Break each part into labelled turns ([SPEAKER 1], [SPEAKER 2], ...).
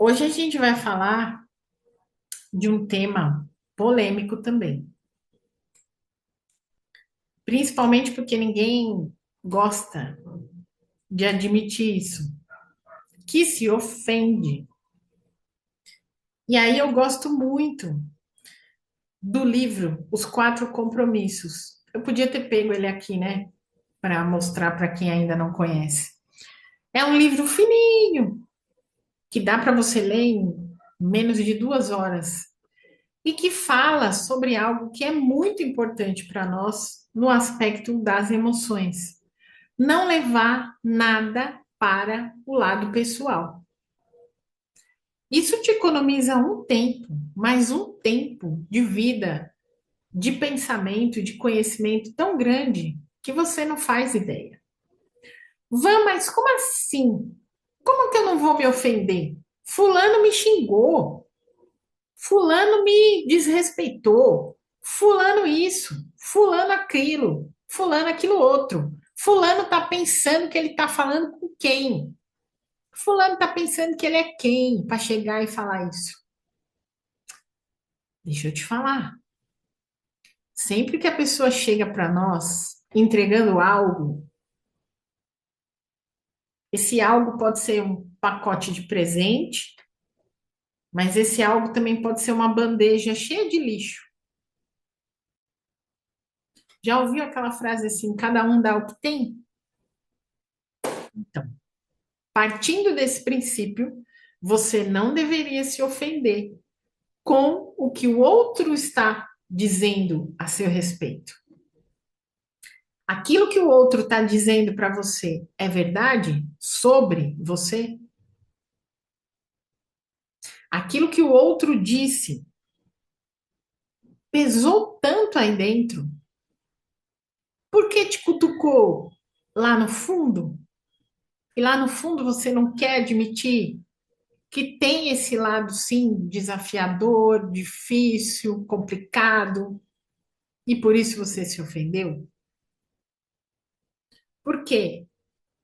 [SPEAKER 1] Hoje a gente vai falar de um tema polêmico também, principalmente porque ninguém gosta de admitir isso, que se ofende. E aí eu gosto muito do livro Os Quatro Compromissos. Eu podia ter pego ele aqui, né, para mostrar para quem ainda não conhece. É um livro fininho que dá para você ler em menos de 2 horas e que fala sobre algo que é muito importante para nós no aspecto das emoções. Não levar nada para o lado pessoal. Isso te economiza um tempo, mas um tempo de vida, de pensamento, de conhecimento tão grande que você não faz ideia. Vã, mas como assim? Como que eu não vou me ofender? Fulano me xingou. Fulano me desrespeitou. Fulano isso. Fulano aquilo. Fulano aquilo outro. Fulano tá pensando que ele tá falando com quem? Fulano tá pensando que ele é quem para chegar e falar isso? Deixa eu te falar. Sempre que a pessoa chega para nós entregando algo, esse algo pode ser um pacote de presente, mas esse algo também pode ser uma bandeja cheia de lixo. Já ouviu aquela frase assim, cada um dá o que tem? Então, partindo desse princípio, você não deveria se ofender com o que o outro está dizendo a seu respeito. Aquilo que o outro está dizendo para você é verdade sobre você? Aquilo que o outro disse pesou tanto aí dentro? Por que te cutucou lá no fundo? E lá no fundo você não quer admitir que tem esse lado, sim, desafiador, difícil, complicado, e por isso você se ofendeu? Porque,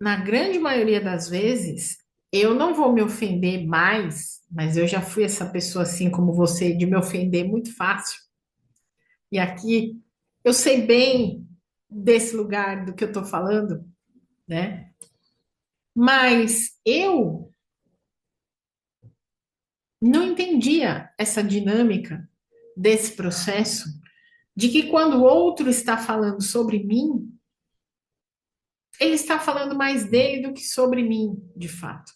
[SPEAKER 1] na grande maioria das vezes, eu não vou me ofender mais, mas eu já fui essa pessoa assim como você, de me ofender muito fácil. E aqui eu sei bem desse lugar do que eu estou falando, né? Mas eu não entendia essa dinâmica desse processo de que quando o outro está falando sobre mim, ele está falando mais dele do que sobre mim, de fato.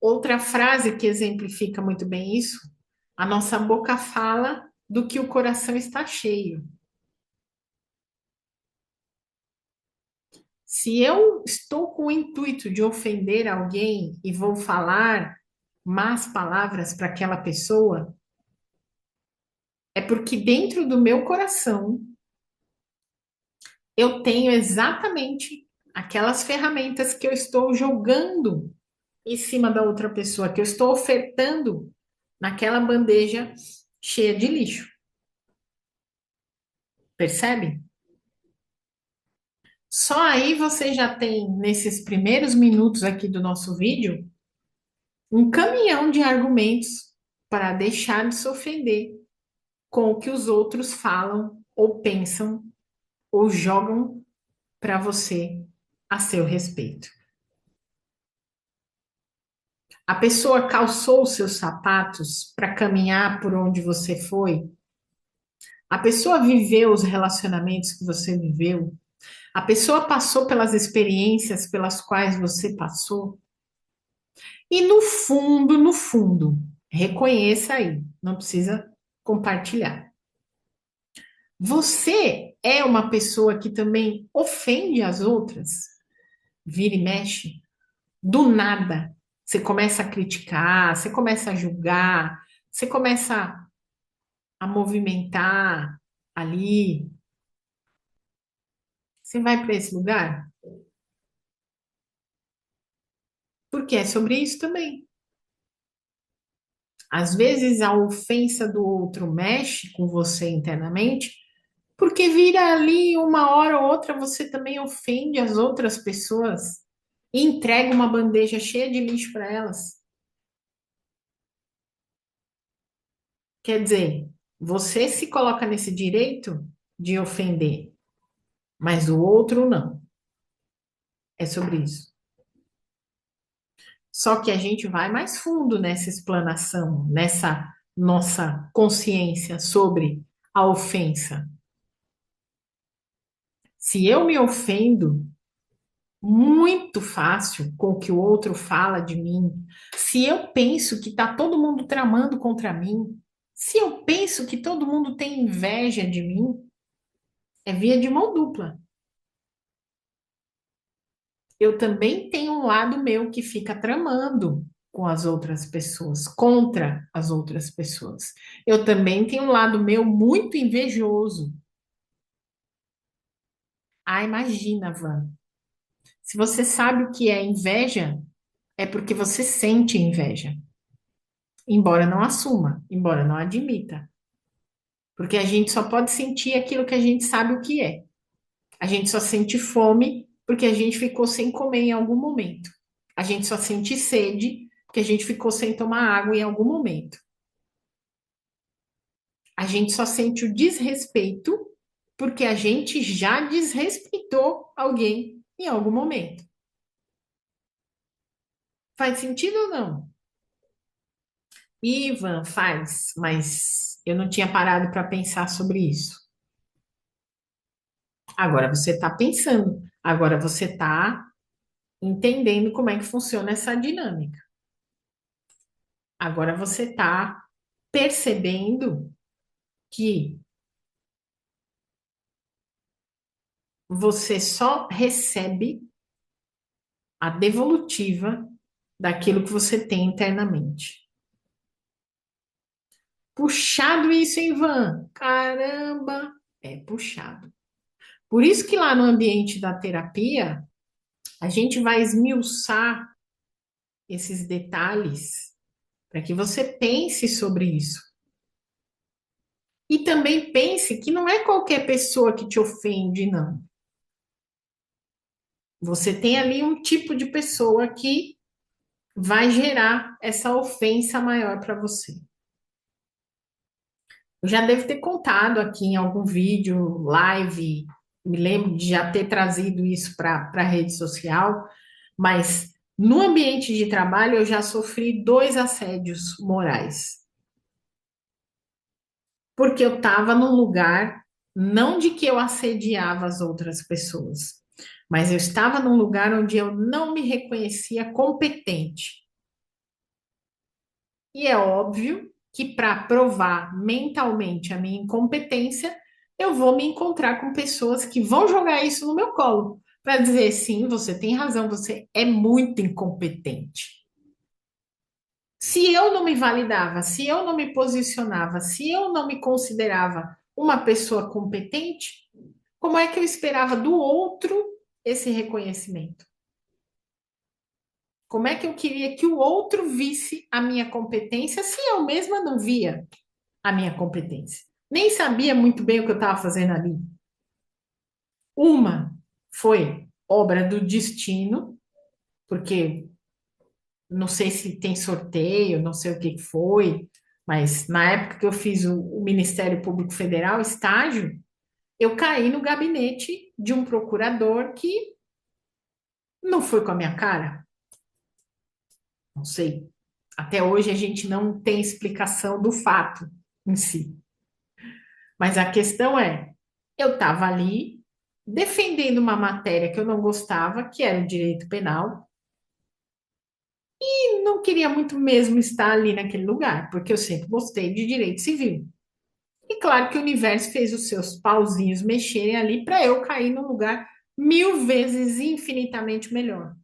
[SPEAKER 1] Outra frase que exemplifica muito bem isso: a nossa boca fala do que o coração está cheio. Se eu estou com o intuito de ofender alguém e vou falar más palavras para aquela pessoa, é porque dentro do meu coração eu tenho exatamente aquelas ferramentas que eu estou jogando em cima da outra pessoa, que eu estou ofertando naquela bandeja cheia de lixo. Percebe? Só aí você já tem, nesses primeiros minutos aqui do nosso vídeo, um caminhão de argumentos para deixar de se ofender com o que os outros falam ou pensam ou jogam para você a seu respeito. A pessoa calçou os seus sapatos para caminhar por onde você foi. A pessoa viveu os relacionamentos que você viveu. A pessoa passou pelas experiências pelas quais você passou. E no fundo, no fundo, reconheça aí, não precisa compartilhar. Você é uma pessoa que também ofende as outras, vira e mexe, do nada. Você começa a criticar, você começa a julgar, você começa a movimentar ali. Você vai para esse lugar? Porque é sobre isso também. Às vezes a ofensa do outro mexe com você internamente, porque vira ali uma hora ou outra você também ofende as outras pessoas. e entrega uma bandeja cheia de lixo para elas. Quer dizer, você se coloca nesse direito de ofender, mas o outro não. É sobre isso. Só que a gente vai mais fundo nessa explanação, nessa nossa consciência sobre a ofensa. Se eu me ofendo muito fácil com o que o outro fala de mim, se eu penso que está todo mundo tramando contra mim, se eu penso que todo mundo tem inveja de mim, é via de mão dupla. Eu também tenho um lado meu que fica tramando com as outras pessoas, contra as outras pessoas. Eu também tenho um lado meu muito invejoso. Ah, imagina, Van. Se você sabe o que é inveja, é porque você sente inveja, embora não assuma, embora não admita. Porque a gente só pode sentir aquilo que a gente sabe o que é. A gente só sente fome porque a gente ficou sem comer em algum momento. A gente só sente sede porque a gente ficou sem tomar água em algum momento. A gente só sente o desrespeito porque a gente já desrespeitou alguém em algum momento. Faz sentido ou não? Ivan, faz, mas eu não tinha parado para pensar sobre isso. Agora você está pensando, agora você está entendendo como é que funciona essa dinâmica. Agora você está percebendo que você só recebe a devolutiva daquilo que você tem internamente. Puxado isso, hein, Ivan? Caramba, é puxado. Por isso que lá no ambiente da terapia, a gente vai esmiuçar esses detalhes para que você pense sobre isso. E também pense que não é qualquer pessoa que te ofende, não. Você tem ali um tipo de pessoa que vai gerar essa ofensa maior para você. Eu já devo ter contado aqui em algum vídeo, live, me lembro de já ter trazido isso para a rede social, mas no ambiente de trabalho eu já sofri dois assédios morais, porque eu estava num lugar, não de que eu assediava as outras pessoas, mas eu estava num lugar onde eu não me reconhecia competente. E é óbvio que para provar mentalmente a minha incompetência, eu vou me encontrar com pessoas que vão jogar isso no meu colo, para dizer sim, você tem razão, você é muito incompetente. Se eu não me validava, se eu não me posicionava, se eu não me considerava uma pessoa competente, como é que eu esperava do outro esse reconhecimento? Como é que eu queria que o outro visse a minha competência se eu mesma não via a minha competência? Nem sabia muito bem o que eu estava fazendo ali. Uma foi obra do destino, porque não sei se tem sorteio, não sei o que foi, mas na época que eu fiz o Ministério Público Federal, estágio, eu caí no gabinete de um procurador que não foi com a minha cara, não sei. Até hoje a gente não tem explicação do fato em si. Mas a questão é, eu estava ali defendendo uma matéria que eu não gostava, que era o direito penal, e não queria muito mesmo estar ali naquele lugar, porque eu sempre gostei de direito civil. E claro que o universo fez os seus pauzinhos mexerem ali para eu cair num lugar mil vezes infinitamente melhor.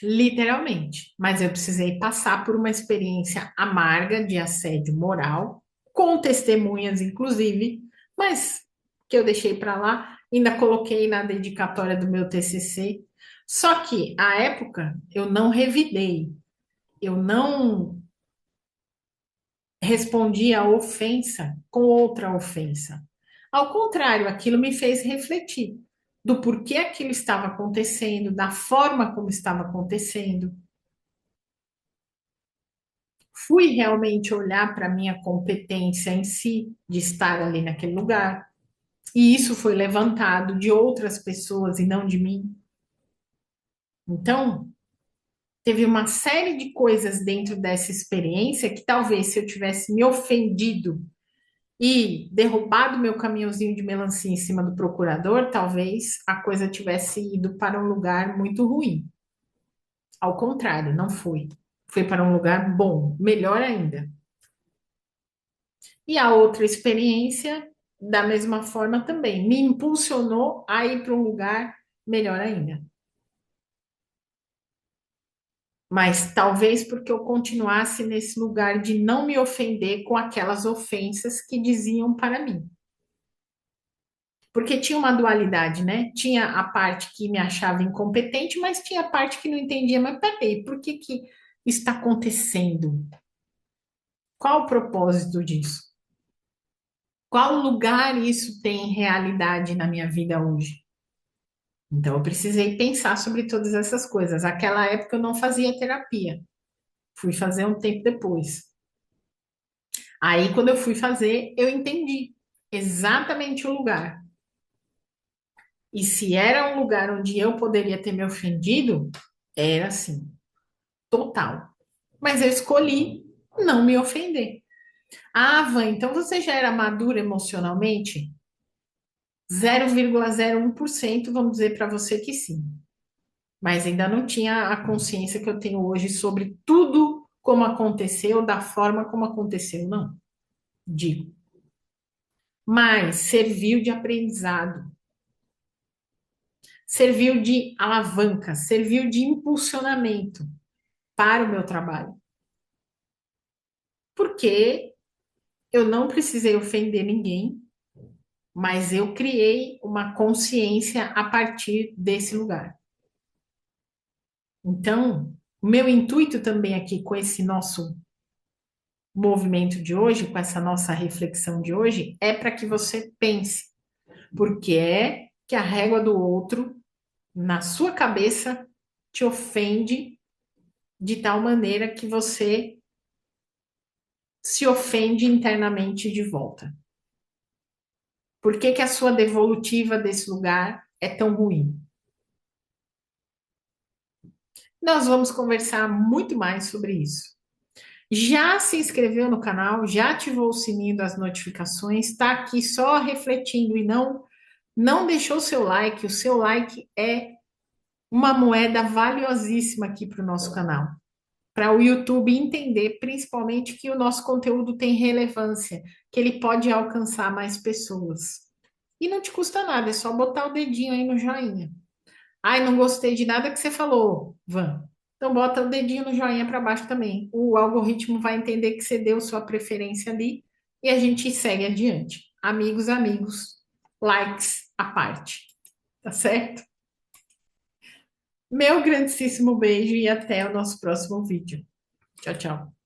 [SPEAKER 1] Literalmente. Mas eu precisei passar por uma experiência amarga de assédio moral, com testemunhas, inclusive, mas que eu deixei para lá, ainda coloquei na dedicatória do meu TCC. Só que, à época, eu não revidei, eu não respondi a ofensa com outra ofensa. Ao contrário, aquilo me fez refletir. do porquê aquilo estava acontecendo, da forma como estava acontecendo. Fui realmente olhar para a minha competência em si de estar ali naquele lugar. E isso foi levantado de outras pessoas e não de mim. Então, teve uma série de coisas dentro dessa experiência que talvez se eu tivesse me ofendido e derrubado meu caminhãozinho de melancia em cima do procurador, talvez a coisa tivesse ido para um lugar muito ruim. Ao contrário, não foi. Foi para um lugar bom, melhor ainda. E a outra experiência, da mesma forma também, me impulsionou a ir para um lugar melhor ainda. Mas talvez porque eu continuasse nesse lugar de não me ofender com aquelas ofensas que diziam para mim. Porque tinha uma dualidade, né? Tinha a parte que me achava incompetente, mas tinha a parte que não entendia. Mas peraí, por que que está acontecendo? Qual o propósito disso? Qual lugar isso tem em realidade na minha vida hoje? Então, eu precisei pensar sobre todas essas coisas. Aquela época eu não fazia terapia. Fui fazer um tempo depois. Aí, quando eu fui fazer, eu entendi exatamente o lugar. E se era um lugar onde eu poderia ter me ofendido, era assim, total. Mas eu escolhi não me ofender. Ah, Van, então você já era madura emocionalmente? 0,01%, vamos dizer para você que sim. Mas ainda não tinha a consciência que eu tenho hoje sobre tudo como aconteceu, da forma como aconteceu, não. Digo. Mas serviu de aprendizado, serviu de alavanca, serviu de impulsionamento para o meu trabalho. Porque eu não precisei ofender ninguém, mas eu criei uma consciência a partir desse lugar. Então, o meu intuito também aqui com esse nosso movimento de hoje, com essa nossa reflexão de hoje, é para que você pense, porque é que a régua do outro, na sua cabeça, te ofende de tal maneira que você se ofende internamente de volta. Por que que a sua devolutiva desse lugar é tão ruim? Nós vamos conversar muito mais sobre isso. Já se inscreveu no canal? Já ativou o sininho das notificações? Está aqui só refletindo e não deixou o seu like? O seu like é uma moeda valiosíssima aqui para o nosso canal. Para o YouTube entender, principalmente, que o nosso conteúdo tem relevância, que ele pode alcançar mais pessoas. E não te custa nada, é só botar o dedinho aí no joinha. Ai, não gostei de nada que você falou, Van. Então bota o dedinho no joinha para baixo também. O algoritmo vai entender que você deu sua preferência ali e a gente segue adiante. Amigos, amigos, likes à parte, tá certo? Meu grandíssimo beijo e até o nosso próximo vídeo. Tchau, tchau.